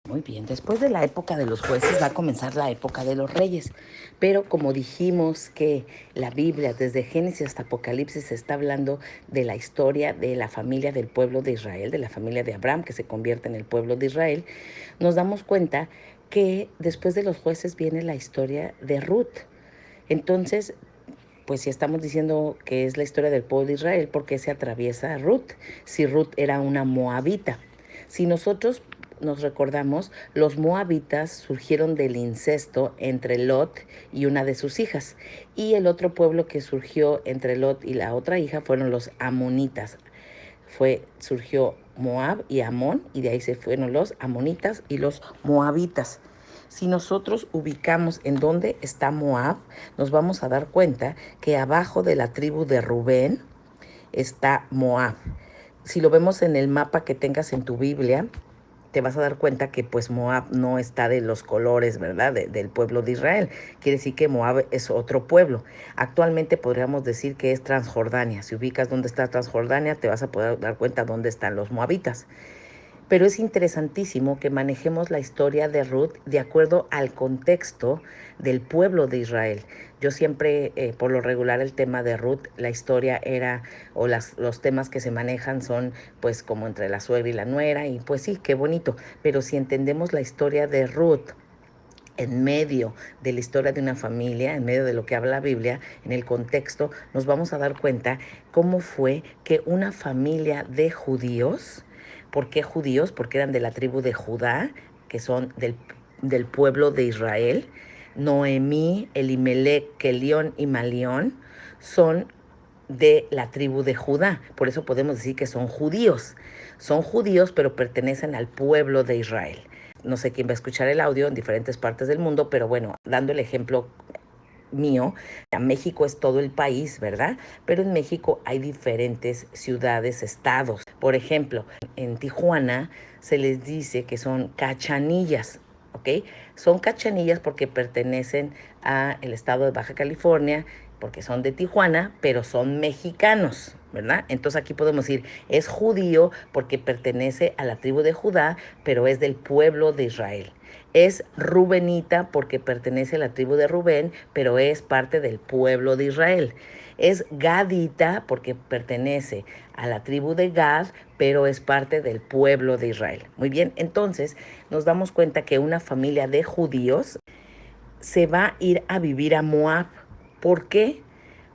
Muy bien, después de la época de los jueces va a comenzar la época de los reyes, pero como dijimos que la Biblia desde Génesis hasta Apocalipsis está hablando de la historia de la familia del pueblo de Israel, de la familia de Abraham que se convierte en el pueblo de Israel, nos damos cuenta que después de los jueces viene la historia de Ruth. Entonces, pues si estamos diciendo que es la historia del pueblo de Israel, ¿por qué se atraviesa Ruth? Si Ruth era una moabita. Si nosotros nos recordamos, los moabitas surgieron del incesto entre Lot y una de sus hijas. Y el otro pueblo que surgió entre Lot y la otra hija fueron los amonitas. Surgió Moab y Amón, y de ahí se fueron los amonitas y los moabitas. Si nosotros ubicamos en dónde está Moab, nos vamos a dar cuenta que abajo de la tribu de Rubén está Moab. Si lo vemos en el mapa que tengas en tu Biblia, te vas a dar cuenta que pues Moab no está de los colores, ¿verdad? Del pueblo de Israel. Quiere decir que Moab es otro pueblo. Actualmente podríamos decir que es Transjordania. Si ubicas dónde está Transjordania, te vas a poder dar cuenta dónde están los moabitas. Pero es interesantísimo que manejemos la historia de Ruth de acuerdo al contexto del pueblo de Israel. Yo siempre, por lo regular, el tema de Ruth, la historia era, o los temas que se manejan son pues como entre la suegra y la nuera, y pues sí, qué bonito. Pero si entendemos la historia de Ruth en medio de la historia de una familia, en medio de lo que habla la Biblia, en el contexto, nos vamos a dar cuenta cómo fue que una familia de judíos, ¿por qué judíos? Porque eran de la tribu de Judá, que son del pueblo de Israel. Noemí, Elimelech, Kelión y Malión son de la tribu de Judá. Por eso podemos decir que son judíos. Son judíos, pero pertenecen al pueblo de Israel. No sé quién va a escuchar el audio en diferentes partes del mundo, pero bueno, dando el ejemplo mío, México es todo el país, ¿verdad? Pero en México hay diferentes ciudades, estados. Por ejemplo, en Tijuana se les dice que son cachanillas, ¿ok? Son cachanillas porque pertenecen al estado de Baja California, porque son de Tijuana, pero son mexicanos, ¿verdad? Entonces aquí podemos decir, es judío porque pertenece a la tribu de Judá, pero es del pueblo de Israel. Es rubenita porque pertenece a la tribu de Rubén, pero es parte del pueblo de Israel. Es gadita porque pertenece a la tribu de Gad, pero es parte del pueblo de Israel. Muy bien, entonces nos damos cuenta que una familia de judíos se va a ir a vivir a Moab. ¿Por qué?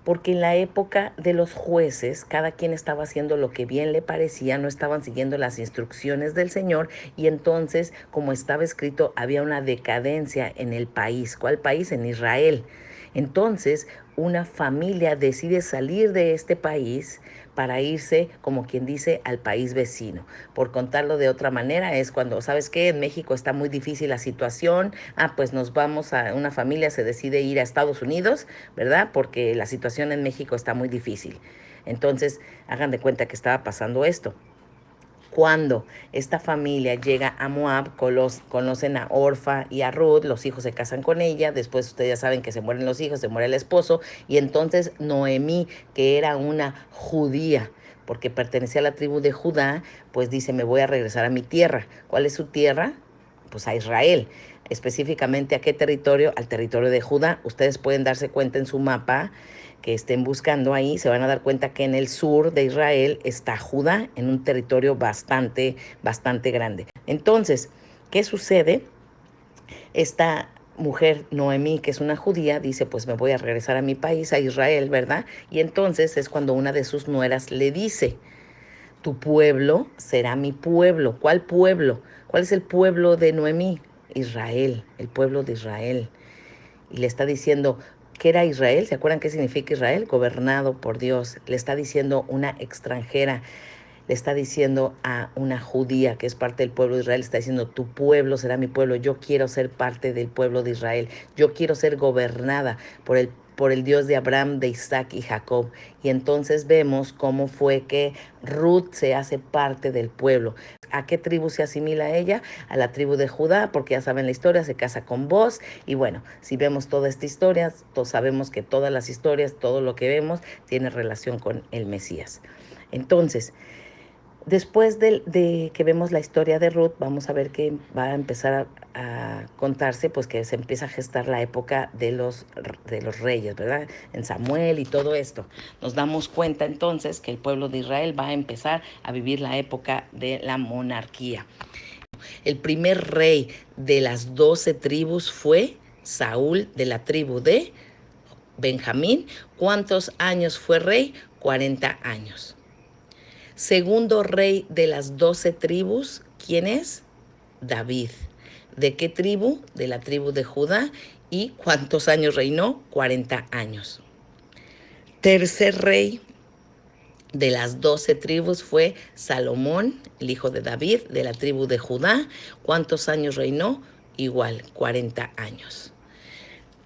Porque en la época de los jueces, cada quien estaba haciendo lo que bien le parecía, no estaban siguiendo las instrucciones del Señor, y entonces, como estaba escrito, había una decadencia en el país. ¿Cuál país? En Israel. Entonces, una familia decide salir de este país para irse, como quien dice, al país vecino. Por contarlo de otra manera, es cuando, ¿sabes qué? En México está muy difícil la situación, pues nos vamos una familia se decide ir a Estados Unidos, ¿verdad? Porque la situación en México está muy difícil. Entonces, hagan de cuenta que estaba pasando esto. Cuando esta familia llega a Moab, conocen a Orfa y a Ruth, los hijos se casan con ella, después ustedes ya saben que se mueren los hijos, se muere el esposo, y entonces Noemí, que era una judía, porque pertenecía a la tribu de Judá, pues dice, me voy a regresar a mi tierra. ¿Cuál es su tierra? Pues a Israel. Específicamente, ¿a qué territorio? Al territorio de Judá. Ustedes pueden darse cuenta en su mapa que estén buscando ahí, se van a dar cuenta que en el sur de Israel está Judá, en un territorio bastante grande. Entonces, ¿qué sucede? Esta mujer Noemí, que es una judía, dice, pues me voy a regresar a mi país, a Israel, ¿verdad? Y entonces es cuando una de sus nueras le dice, tu pueblo será mi pueblo. ¿Cuál pueblo? ¿Cuál es el pueblo de Noemí? Israel, el pueblo de Israel. Y le está diciendo, ¿qué era Israel? ¿Se acuerdan qué significa Israel? Gobernado por Dios. Le está diciendo una extranjera, le está diciendo a una judía que es parte del pueblo de Israel, le está diciendo, tu pueblo será mi pueblo, yo quiero ser parte del pueblo de Israel, yo quiero ser gobernada por el Dios de Abraham, de Isaac y Jacob. Y entonces vemos cómo fue que Ruth se hace parte del pueblo. ¿A qué tribu se asimila ella? A la tribu de Judá, porque ya saben la historia, se casa con Boz. Y bueno, si vemos toda esta historia, todos sabemos que todas las historias, todo lo que vemos, tiene relación con el Mesías. Entonces, después de que vemos la historia de Ruth, vamos a ver que va a empezar a contarse, pues que se empieza a gestar la época de los reyes, ¿verdad? En Samuel y todo esto. Nos damos cuenta entonces que el pueblo de Israel va a empezar a vivir la época de la monarquía. El primer rey de las 12 tribus fue Saúl, de la tribu de Benjamín. ¿Cuántos años fue rey? 40 años. Segundo rey de las 12 tribus, ¿quién es? David. ¿De qué tribu? De la tribu de Judá. ¿Y cuántos años reinó? 40 años. Tercer rey de las 12 tribus fue Salomón, el hijo de David, de la tribu de Judá. ¿Cuántos años reinó? Igual, 40 años.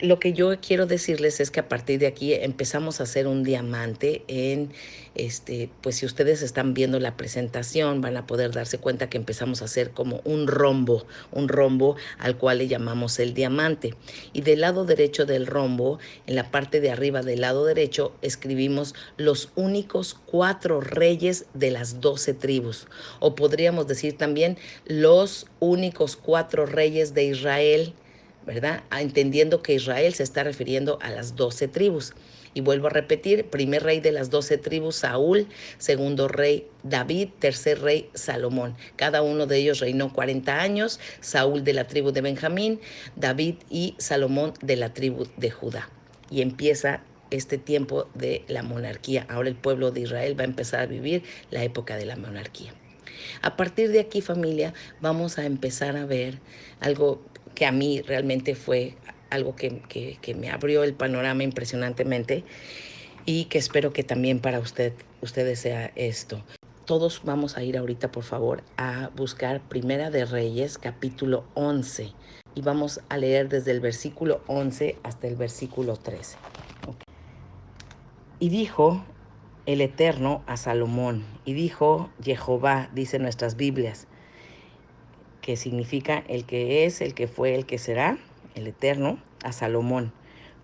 Lo que yo quiero decirles es que a partir de aquí empezamos a hacer un diamante en, pues si ustedes están viendo la presentación, van a poder darse cuenta que empezamos a hacer como un rombo al cual le llamamos el diamante. Y del lado derecho del rombo, en la parte de arriba del lado derecho, escribimos los únicos 4 reyes de las 12 tribus. O podríamos decir también los únicos 4 reyes de Israel, ¿verdad? Entendiendo que Israel se está refiriendo a las 12 tribus. Y vuelvo a repetir, primer rey de las 12 tribus, Saúl, segundo rey, David, tercer rey, Salomón. Cada uno de ellos reinó 40 años, Saúl de la tribu de Benjamín, David y Salomón de la tribu de Judá. Y empieza este tiempo de la monarquía. Ahora el pueblo de Israel va a empezar a vivir la época de la monarquía. A partir de aquí, familia, vamos a empezar a ver algo que a mí realmente fue algo que me abrió el panorama impresionantemente y que espero que también para ustedes sea esto. Todos vamos a ir ahorita, por favor, a buscar Primera de Reyes, capítulo 11. Y vamos a leer desde el versículo 11 hasta el versículo 13. Okay. Y dijo el Eterno a Salomón, y dijo Jehová, dice nuestras Biblias, que significa el que es, el que fue, el que será, el Eterno, a Salomón.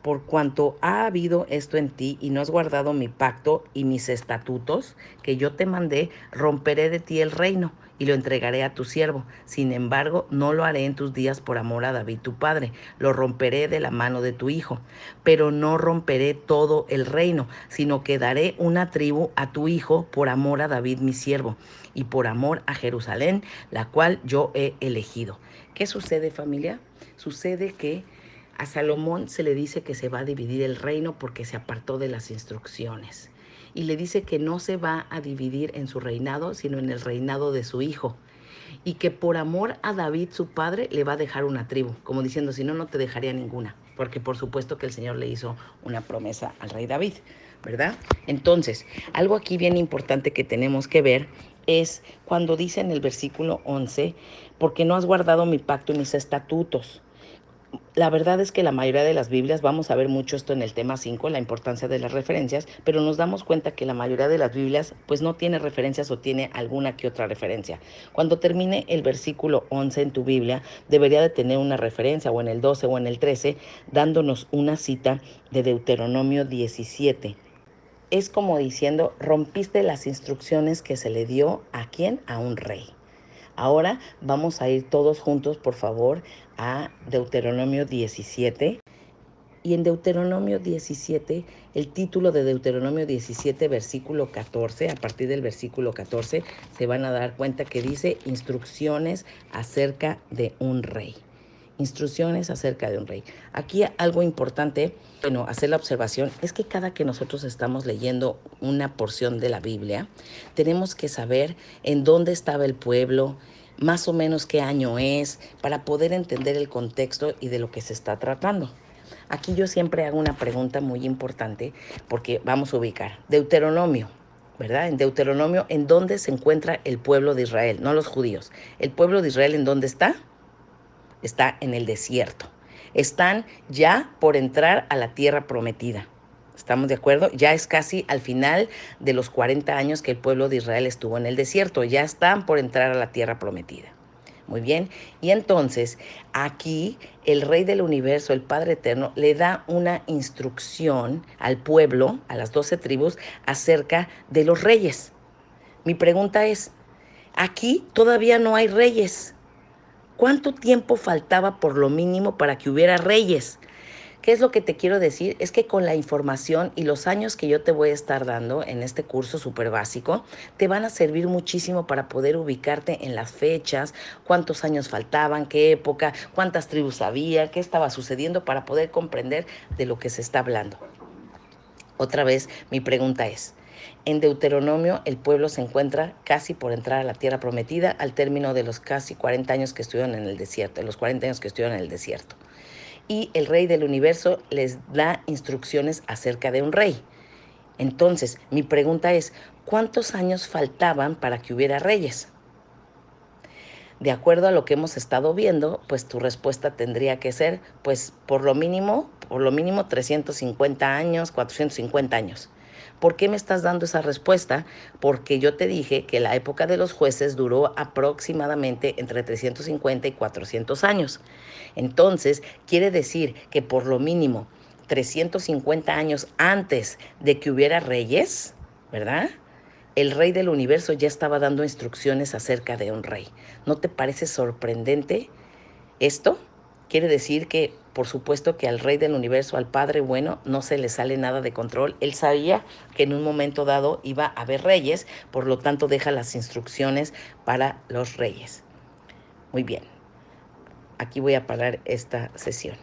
Por cuanto ha habido esto en ti y no has guardado mi pacto y mis estatutos que yo te mandé, romperé de ti el reino y lo entregaré a tu siervo. Sin embargo, no lo haré en tus días por amor a David tu padre, lo romperé de la mano de tu hijo. Pero no romperé todo el reino, sino que daré una tribu a tu hijo por amor a David mi siervo y por amor a Jerusalén, la cual yo he elegido. ¿Qué sucede, familia? Sucede que a Salomón se le dice que se va a dividir el reino porque se apartó de las instrucciones. Y le dice que no se va a dividir en su reinado, sino en el reinado de su hijo. Y que por amor a David, su padre, le va a dejar una tribu. Como diciendo, si no, no te dejaría ninguna. Porque por supuesto que el Señor le hizo una promesa al rey David, ¿verdad? Entonces, algo aquí bien importante que tenemos que ver es cuando dice en el versículo 11, porque no has guardado mi pacto y mis estatutos. La verdad es que la mayoría de las Biblias, vamos a ver mucho esto en el tema 5, la importancia de las referencias, pero nos damos cuenta que la mayoría de las Biblias pues no tiene referencias o tiene alguna que otra referencia. Cuando termine el versículo 11 en tu Biblia, debería de tener una referencia o en el 12 o en el 13, dándonos una cita de Deuteronomio 17. Es como diciendo, rompiste las instrucciones que se le dio ¿a quién? A un rey. Ahora vamos a ir todos juntos, por favor, a Deuteronomio 17. Y en Deuteronomio 17, el título de Deuteronomio 17, versículo 14, a partir del versículo 14, se van a dar cuenta que dice instrucciones acerca de un rey. Instrucciones acerca de un rey. Aquí algo importante, bueno, hacer la observación, es que cada que nosotros estamos leyendo una porción de la Biblia, tenemos que saber en dónde estaba el pueblo, más o menos qué año es, para poder entender el contexto y de lo que se está tratando. Aquí yo siempre hago una pregunta muy importante porque vamos a ubicar Deuteronomio, ¿verdad? En Deuteronomio, ¿en dónde se encuentra el pueblo de Israel? No los judíos. ¿El pueblo de Israel en dónde está? Está en el desierto. Están ya por entrar a la tierra prometida. ¿Estamos de acuerdo? Ya es casi al final de los 40 años que el pueblo de Israel estuvo en el desierto. Ya están por entrar a la tierra prometida. Muy bien. Y entonces aquí el Rey del Universo, el Padre Eterno, le da una instrucción al pueblo, a las 12 tribus, acerca de los reyes. Mi pregunta es, aquí todavía no hay reyes. ¿Cuánto tiempo faltaba por lo mínimo para que hubiera reyes? ¿Qué es lo que te quiero decir? Es que con la información y los años que yo te voy a estar dando en este curso súper básico, te van a servir muchísimo para poder ubicarte en las fechas, cuántos años faltaban, qué época, cuántas tribus había, qué estaba sucediendo para poder comprender de lo que se está hablando. Otra vez, mi pregunta es, en Deuteronomio el pueblo se encuentra casi por entrar a la tierra prometida al término de los casi 40 años que estuvieron en el desierto, los 40 años que estuvieron en el desierto. Y el Rey del Universo les da instrucciones acerca de un rey. Entonces, mi pregunta es, ¿cuántos años faltaban para que hubiera reyes? De acuerdo a lo que hemos estado viendo, pues tu respuesta tendría que ser, pues por lo mínimo 350 años, 450 años. ¿Por qué me estás dando esa respuesta? Porque yo te dije que la época de los jueces duró aproximadamente entre 350 y 400 años. Entonces, quiere decir que por lo mínimo 350 años antes de que hubiera reyes, ¿verdad? El Rey del Universo ya estaba dando instrucciones acerca de un rey. ¿No te parece sorprendente esto? Quiere decir que, por supuesto, que al Rey del Universo, al Padre bueno, no se le sale nada de control. Él sabía que en un momento dado iba a haber reyes, por lo tanto deja las instrucciones para los reyes. Muy bien, aquí voy a parar esta sesión.